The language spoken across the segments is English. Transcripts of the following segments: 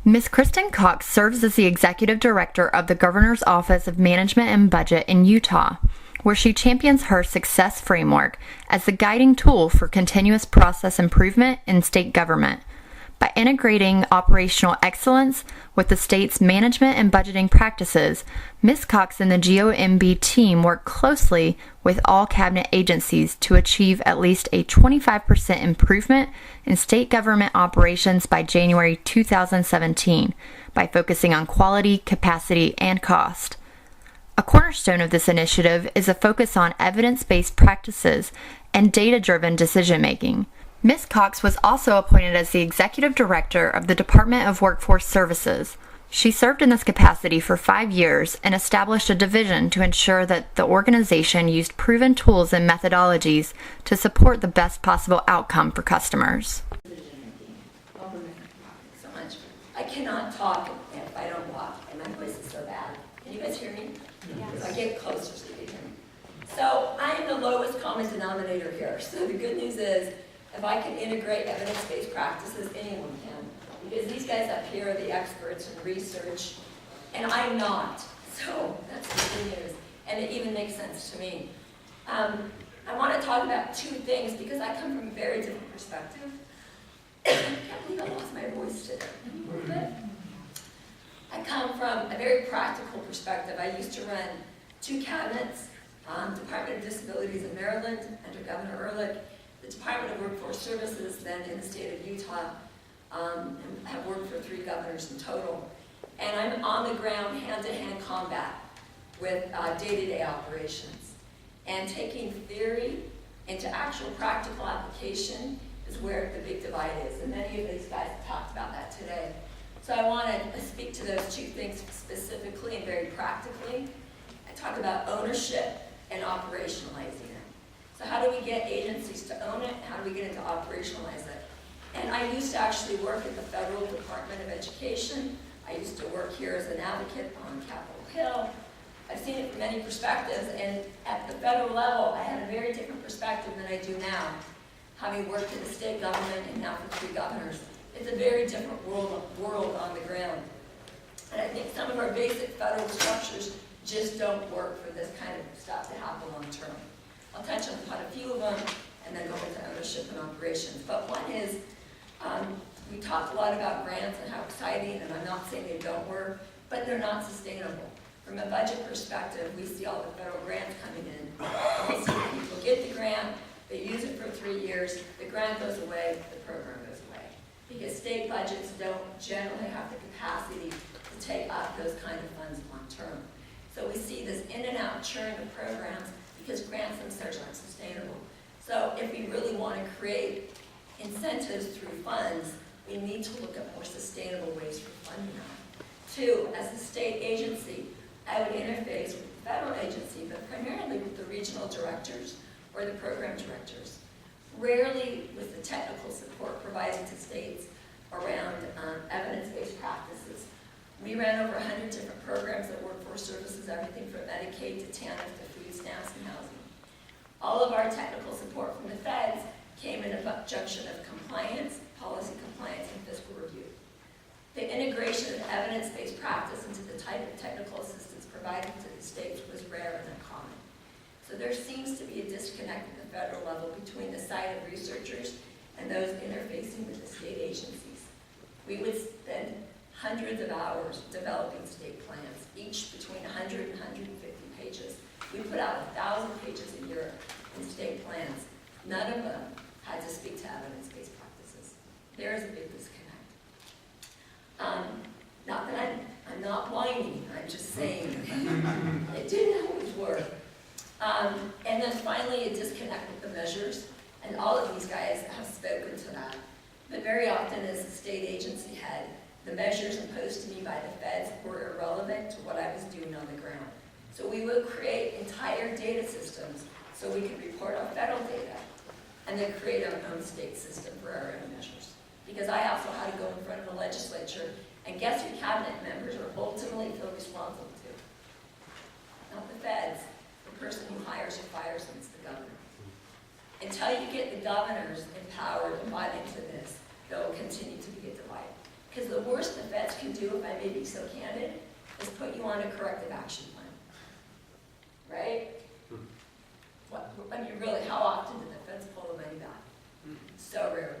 Ms. Kristen Cox serves as the Executive Director of the Governor's Office of Management and Budget in Utah, where she champions her success framework as the guiding tool for continuous process improvement in state government. By integrating operational excellence with the state's management and budgeting practices, Ms. Cox and the GOMB team work closely with all cabinet agencies to achieve at least a 25% improvement in state government operations by January 2017 by focusing on quality, capacity, and cost. A cornerstone of this initiative is a focus on evidence-based practices and data-driven decision-making. Ms. Cox was also appointed as the Executive Director of the Department of Workforce Services. She served in this capacity for 5 years and established a division to ensure that the organization used proven tools and methodologies to support the best possible outcome for customers. So much. I cannot talk if I don't walk, and my voice is so bad. Can you guys hear me? Yes. I get closer so you can hear me. So I am the lowest common denominator here. So the good news is, if I can integrate evidence-based practices, anyone can. Because these guys up here are the experts in research, and I'm not. So that's the good news. And it even makes sense to me. I want to talk about two things because I come from a very different perspective. I can't believe I lost my voice today. I come from a very practical perspective. I used to run 2 cabinets, Department of Disabilities in Maryland under Governor Ehrlich, the Department of Workforce Services, then in the state of Utah, and have worked for 3 governors in total. And I'm on the ground, hand-to-hand combat with day-to-day operations. And taking theory into actual practical application is where the big divide is. And many of these guys have talked about that today. So I want to speak to those 2 things specifically and very practically. I talk about ownership and operationalizing it. So how do we get agencies to own it? How do we get it to operationalize it? And I used to actually work at the Federal Department of Education. I used to work here as an advocate on Capitol Hill. I've seen it from many perspectives, and at the federal level, I had a very different perspective than I do now, having worked in the state government and now for 3 governors. It's a very different world on the ground. And I think some of our basic federal structures just don't work for this kind of stuff to happen long term. I'll touch on quite a few of them and then go into ownership and operations. But one is, we talked a lot about grants and how exciting, and I'm not saying they don't work, but they're not sustainable. From a budget perspective, we see all the federal grants coming in. We see people get the grant, they use it for 3 years, the grant goes away, the program goes away. Because state budgets don't generally have the capacity to take up those kind of funds long term. So we see this in and out churn of programs because grants themselves aren't sustainable. So if we really want to create incentives through funds, we need to look at more sustainable ways for funding them. 2, as a state agency, I would interface with the federal agency, but primarily with the regional directors or the program directors. Rarely with the technical support provided to states around evidence-based practices. We ran over 100 different programs at Workforce Services, everything from Medicaid to TANF to food stamps and housing. All of our technical support from the feds came in a junction of compliance, policy compliance, and fiscal review. The integration of evidence-based practice into the type of technical assistance provided to the states was rare and uncommon. So there seems to be a disconnect at the federal level between the side of researchers and those interfacing with the state agencies. We would spend hundreds of hours developing state plans, each between 100 and 150 pages. We put out 1,000 pages a year in state plans. None of them had to speak to evidence-based practices. There is a big disconnect. Not that I'm not whining, I'm just saying it didn't always work. And then finally, a disconnect with the measures, and all of these guys have spoken to that. But very often, as a state agency head, the measures imposed to me by the feds were irrelevant to what I was doing on the ground. So we would create entire data systems so we could report our federal data, and then create our own state system for our own measures. Because I also had to go in front of the legislature, and guess who cabinet members are ultimately feel responsible to? Not the feds. The person who hires or fires them is the governor. Until you get the governors empowered and bought into this, there will continue to be a divide. Because the worst the feds can do, if I may be so candid, is put you on a corrective action plan. Right? What, I mean, really, how often do the feds pull the money back? So rarely.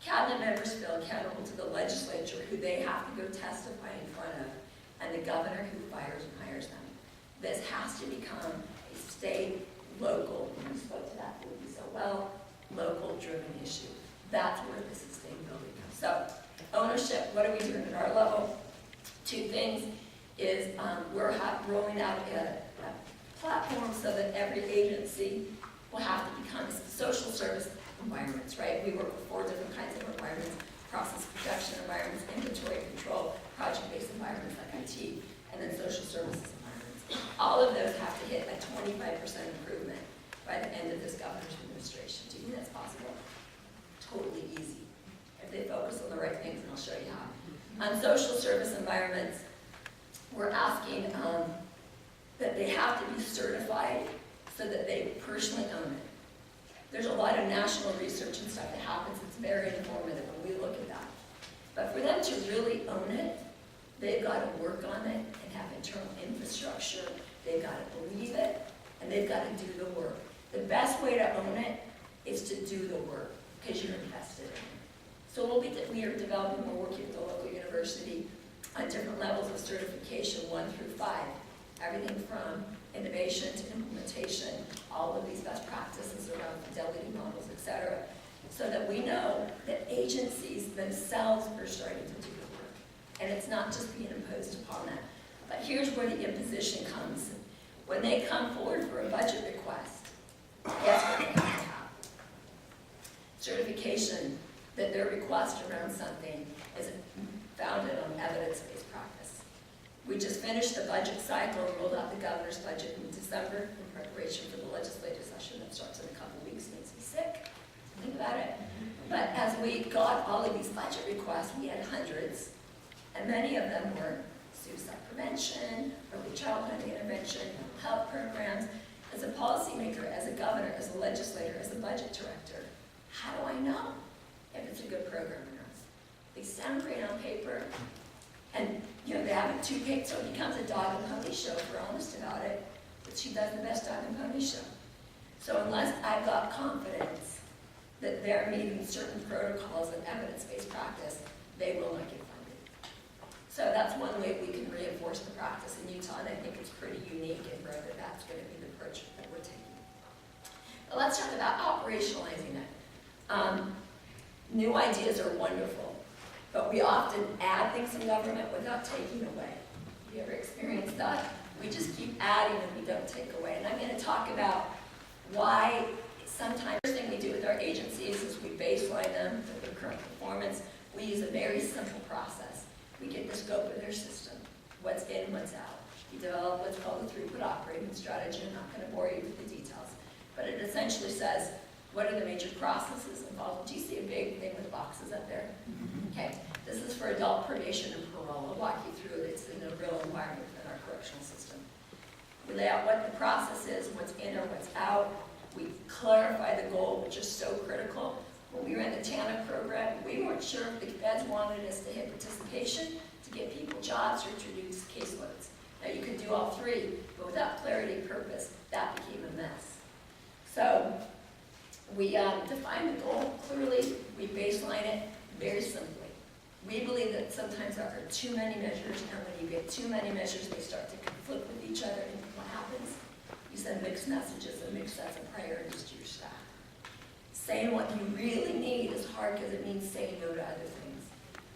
Cabinet members feel accountable to the legislature, who they have to go testify in front of, and the governor who fires and hires them. This has to become a state, local, you spoke to that movie so well, local-driven issue. That's where the sustainability comes. So, ownership, what are we doing at our level? Two things is we're rolling out a platform so that every agency will have to become social service environments, right? We work with 4 different kinds of environments: process protection environments, inventory control, project-based environments like IT, and then social services environments. All of those have to hit a 25% improvement by the end of this governor's administration. Do you think that's possible? Totally easy. If they focus on the right things, and I'll show you how. On social service environments, we're asking that they have to be certified so that they personally own it. There's a lot of national research and stuff that happens. It's very informative when we look at that. But for them to really own it, they've got to work on it and have internal infrastructure. They've got to believe it, and they've got to do the work. The best way to own it is to do the work, because you're invested in it. So we are developing, we're working with the local university on different levels of certification, 1 through 5. Everything from innovation to implementation, all of these best practices around fidelity models, et cetera, so that we know that agencies themselves are starting to do the work. And it's not just being imposed upon them. But here's where the imposition comes. When they come forward for a budget request, guess what they have to have? Certification that their request around something is founded on evidence-based practice. We just finished the budget cycle and rolled out the governor's budget in December in preparation for the legislative session that starts in a couple weeks. Makes me sick to think about it. But as we got all of these budget requests, we had hundreds, and many of them were suicide prevention, early childhood intervention, health programs. As a policymaker, as a governor, as a legislator, as a budget director, how do I know if it's a good program or not? They sound great on paper, and they have a two-page, so it becomes a dog and pony show, if we're honest about it, but she does the best dog and pony show. So unless I've got confidence that they're meeting certain protocols and evidence-based practice, they will not get funded. So that's one way we can reinforce the practice in Utah, and I think it's pretty unique and rare that that's going to be the approach that we're taking. But let's talk about operationalizing it. New ideas are wonderful, but we often add things in government without taking away. Have you ever experienced that? We just keep adding and we don't take away. And I'm going to talk about why sometimes the first thing we do with our agencies is we baseline them for their current performance. We use a very simple process. We get the scope of their system, what's in, what's out. We develop what's called the throughput operating strategy. I'm not going to bore you with the details, but it essentially says, what are the major processes involved? Do you see a big thing with boxes up there? Okay, this is for adult probation and parole. I'll walk you through it. It's in a real environment within our correctional system. We lay out what the process is, what's in or what's out. We clarify the goal, which is so critical. When we ran the TANF program, we weren't sure if the feds wanted us to hit participation, to get people jobs, or to reduce caseloads. Now you could do all three, but without clarity and purpose, that became a mess. So we define the goal clearly, we baseline it very simply. We believe that sometimes there are too many measures, and when you get too many measures, they start to conflict with each other, and what happens? You send mixed messages and mixed sets of priorities to your staff. Saying what you really need is hard because it means saying no to other things.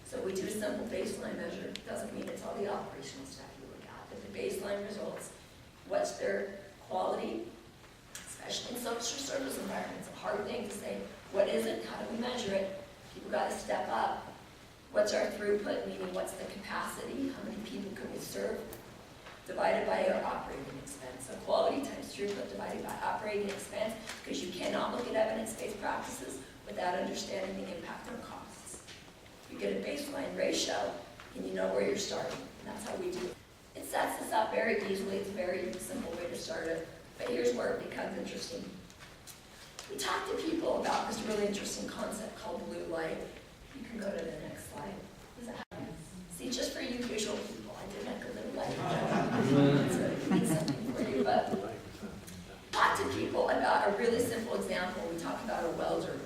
So we do a simple baseline measure. It doesn't mean it's all the operational stuff you look at, but the baseline results, what's their quality, especially in social service environments. It's a hard thing to say, what is it, how do we measure it? People got to step up. What's our throughput, meaning what's the capacity, how many people can we serve, divided by our operating expense. So quality times throughput divided by operating expense, because you cannot look at evidence-based practices without understanding the impact on costs. You get a baseline ratio, and you know where you're starting, and that's how we do it. It sets this up very easily. It's a very simple way to start it, but here's where it becomes interesting. We talk to people about this really interesting concept called blue light. You can go to the next slide. slide. Does that happen? See, just for you visual people, I did make a little light. So it means something for you, but talk to people about a really simple example. We talk about a welder.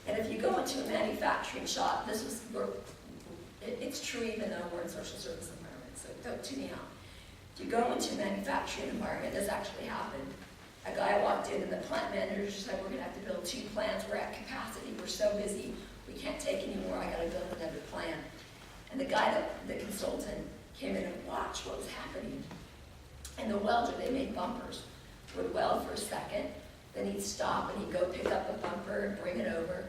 And if you go into a manufacturing shop, it's true even though we're in social service environment, so don't tune me out. If you go into a manufacturing environment, this actually happened. A guy walked in and the plant manager said, we're gonna have to build 2 plants, we're at capacity, we're so busy, we can't take any more, I gotta build another plant. And the guy, the consultant, came in and watched what was happening. And the welder, they made bumpers, would weld for a second, then he'd stop and he'd go pick up the bumper and bring it over,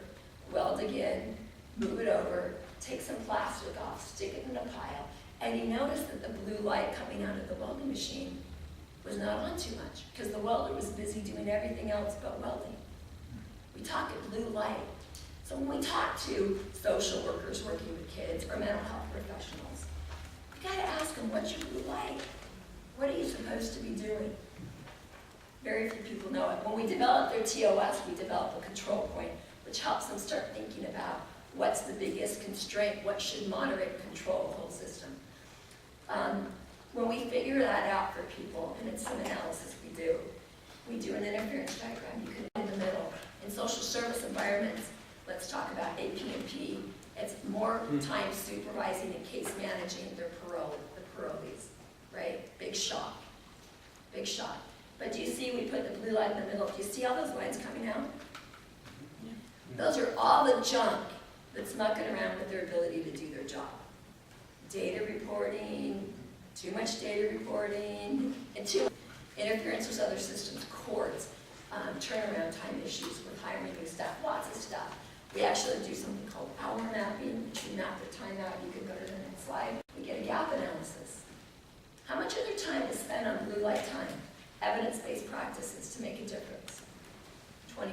weld again, move it over, take some plastic off, stick it in a pile, and he noticed that the blue light coming out of the welding machine was not on too much because the welder was busy doing everything else but welding. We talk at blue light. So when we talk to social workers working with kids or mental health professionals, you gotta ask them, what's your blue light? What are you supposed to be doing? Very few people know it. When we develop their TOS, we develop a control point, which helps them start thinking about what's the biggest constraint, what should moderate and control the whole system. When we figure that out for people, and it's some analysis we do an interference diagram, you can in the middle. In social service environments, let's talk about AP&P. It's more time supervising and case managing the parolees, right? Big shock. But do you see we put the blue line in the middle? Do you see all those lines coming out? Those are all the junk that's mucking around with their ability to do their job. Data reporting, too much data reporting, and too interference with other systems, courts, turnaround time issues with hiring new staff, lots of stuff. We actually do something called hour mapping, which we map the time out. You can go to the next slide. We get a gap analysis. How much of their time is spent on blue light time? Evidence-based practices to make a difference. 20%.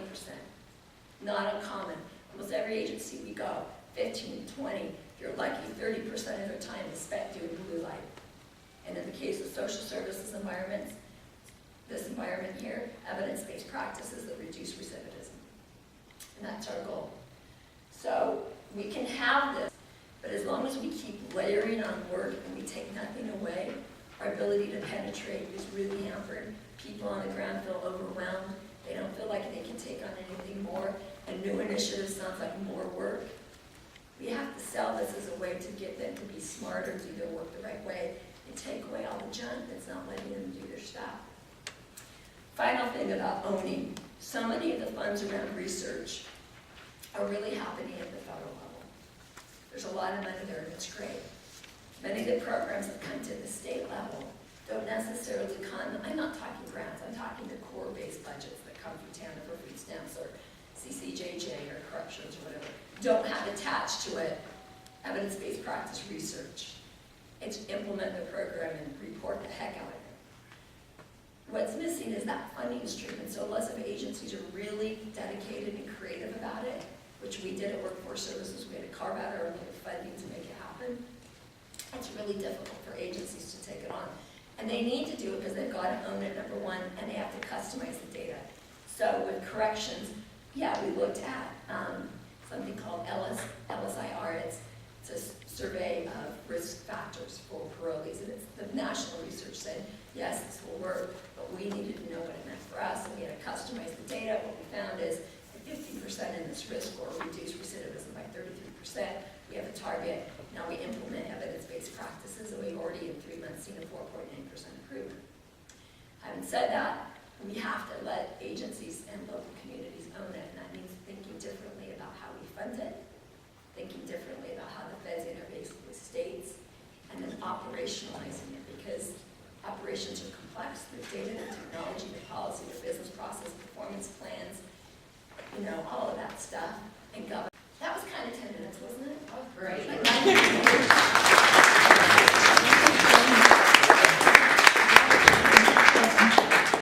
Not uncommon. Almost every agency we go, 15, 20, if you're lucky, 30% of their time is spent doing blue light. And in the case of social services environments, this environment here, evidence-based practices that reduce recidivism. And that's our goal. So we can have this, but as long as we keep layering on work and we take nothing away, our ability to penetrate is really hampered. People on the ground feel overwhelmed. They don't feel like they can take on anything more. A new initiative sounds like more work. We have to sell this as a way to get them to be smarter, do their work the right way, and take away all the junk that's not letting them do their stuff. Final thing about owning. So many of the funds around research are really happening at the federal level. There's a lot of money there and it's great. Many of the programs that come to the state level don't necessarily come, I'm not talking grants, I'm talking the core-based budgets that come from TANF or food stamps or CCJJ or corrections or whatever, don't have attached to it evidence-based practice research. It's implement the program and report the heck out of it. What's missing is that funding stream, and so lots of agencies are really dedicated and creative about it, which we did at Workforce Services. We had to carve out our own funding to make it happen. It's really difficult for agencies to take it on. And they need to do it because they've got to own it, number one, and they have to customize the data. So with corrections, yeah, we looked at something called LSIR. It's a survey of risk factors for parolees. And it's, the national research said, yes, this will work, but we needed to know what it meant for us, and we had to customize the data. What we found is that 50% in this risk score reduced recidivism by 33%. We have a target. Now we implement evidence-based practices, and we've already in 3 months seen a 4.9% improvement. Having said that, we have to let agencies and local communities own it, and that means thinking differently about how we fund it, thinking differently about how the feds interface with states, and then operationalizing it, because operations are complex. There's data, the technology, the policy, the business process, performance plans, all of that stuff, and government.